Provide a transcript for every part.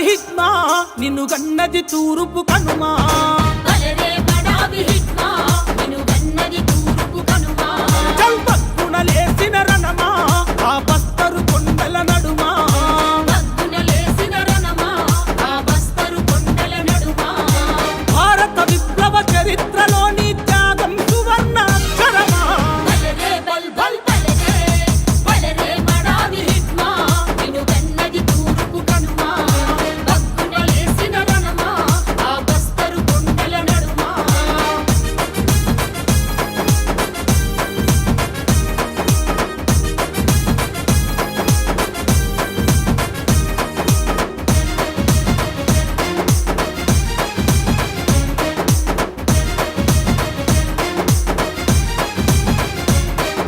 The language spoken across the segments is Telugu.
హిట్మా నిన్ను గన్నది తూరుపు కనుమా బలరే బడావి హిట్మా నిన్ను గన్నది తూరుపు కనుమా చల్పక్కున లేసిన రణమా ఆ బస్తరు కొండల నడుమా పద్దున లేసిన రణమా ఆ బస్తరు కొండల నడుమా భారత విప్లవ చరిత్రలోని త్యాగం సువర్ణ అక్షరమా బలరే బల్ బల్ బలరే బలరే బడావి హిట్మా నిన్ను గన్నది తూరుపు కనుమా పద్దున లేసిన రణమా ఆ బస్తరు కొండల నడుమా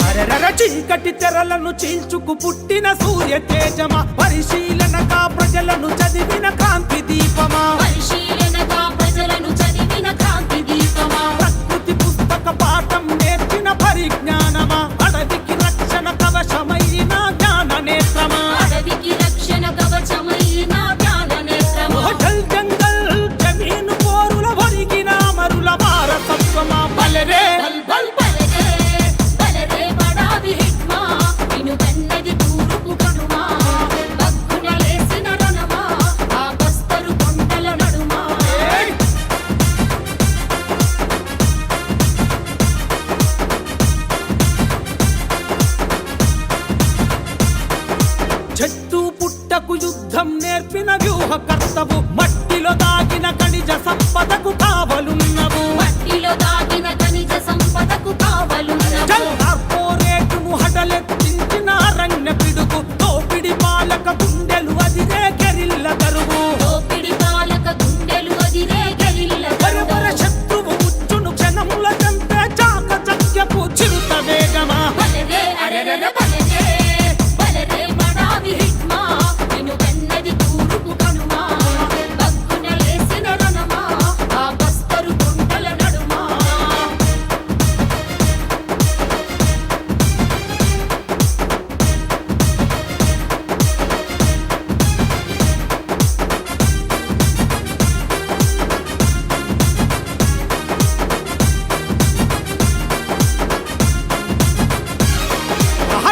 అరెరర చీకటి తెరలను చీల్చుకు పుట్టిన సూర్య తేజమా పరిశీలనగా ప్రజలను చదివిన క్రాంతి దీపమా పరిశీలనగా ప్రజలను చదివిన క్రాంతి దీపమా ప్రకృతి పుస్తక పాఠం నేర్చిన పరిజ్ఞానమా అడవికి రక్షణ కవచమైన జ్ఞాన నేత్రమా అడవికి రక్షణ కవచమైన జ్ఞాన నేత్రమా జల్ జంగల్ జమీను పోరుల ఒరిగిన అమరుల వారసత్వమా బలరే బల్ బల్ బలరే బలరే బడావి హిట్మా నిన్ను గన్నది తూరుపు కనుమా బగ్గున లేసిన రణమా ఆ బస్తరు కొండల నడుమా చెట్టు పుట్టకు యుద్ధం నేర్పిన వ్యూహకర్తవు మట్టిలో దాగిన ఖనిజ సంపదకు కావలున్నవు మట్టిలో దాగిన ఖనిజ సంపదకు కావలున్నవు జల్ కార్పొరేటును హడలెత్తించిన అరణ్య పిడుగు దోపిడి పాలక గుండెలు అదిరే కెరిల్ల దరువు దోపిడి పాలక గుండెలు అదిరే గెరిల్ల వరవర శత్రువు ముచ్చును క్షణముల చంపే చాక చక్యపు చిరుత వేగమా బలరే అరెరర బలరే బలరే బడావి హిట్మా నిన్ను గన్నది తూరుపు కనుమా బగ్గున లేసిన రణమా ఆ బస్తరు కొండల నడుమా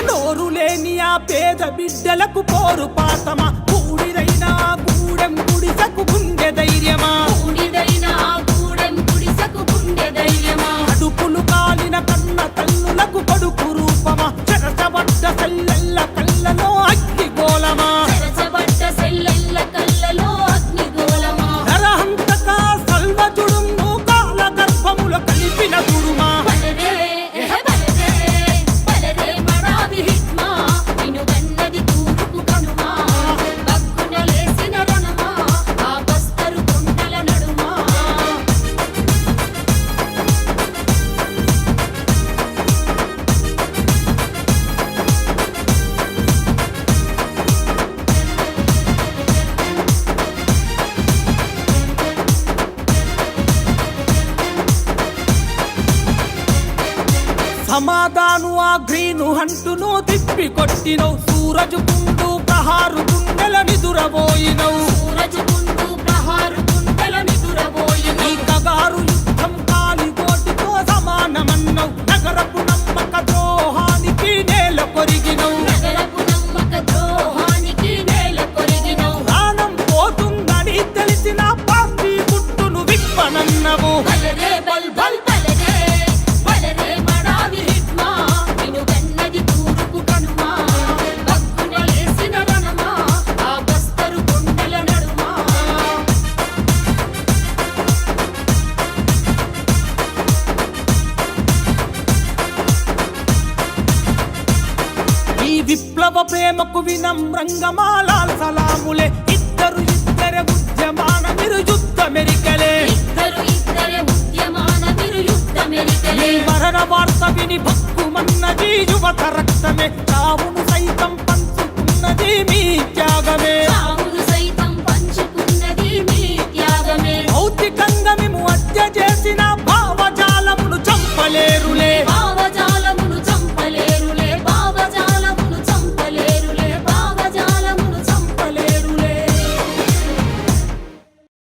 నోరు లేని ఆ పేద బిడ్డలకు పోరు పాతమా కూడిరైనా గూడెం గుడిసకు గుండె ధైర్యమా కూడిదైన ఆ గూడెం గుడిసెకు గుండె ధైర్యమా అడుపులు కాలిన కన్న తల్లులకు కొడుకు రూపమా చెరచబడ్డ సెల్లెల్ల కళ్ళలో అగ్నిగోళమా చెరచబడ్డ సెల్లెల్ల కళ్ళలో అగ్నిగోళమా నరహంతక సల్వజుడును కాల గర్భముల కలిపిన దురుమా బలరే బలరే బలరే బడావి హిట్మా నిన్ను గన్నది తూరుపు కనుమా బగ్గున లేసిన రణమా ఆ బస్తరు కొండల నడుమా సమాధాను ఆ గ్రీను హంటును తిప్పి కొట్టినవు సూరజు కుండు ప్రహారు గుండెల నిదురబోయినవు సూరజు గుండు ప్రహారు గుండెల నిదురబోయిన ఈ కగారు యుద్ధం కాలి గోటితో సమానమన్నవు నగరపు నమ్మక ద్రోహానికి నేల కొరిగినవు నగరపు నమ్మక ద్రోహానికి నేల కొరిగినవు ప్రాణం పోతుందని తెలిసిన పార్టీ గుట్టును విప్పనన్నవు బలరే బల్ బల్ బలరే బలరే బడావి హిట్మా నిన్ను గన్నది తూరుపు కనుమా బగ్గున లేసిన రణమా ఆ బస్తరు కొండల నడుమా ఈ విప్లవ ప్రేమకు వినమ్రంగా మాలాల్ సలాములే ఇద్దరే ఉద్యమాన నిరుయుద్ధ మెరికలే ఇద్దరే ఉద్యమాన విరు యుద్ధ మెరికలే మరణ వార్త విని భక్కుమన్నది యువత రక్తమే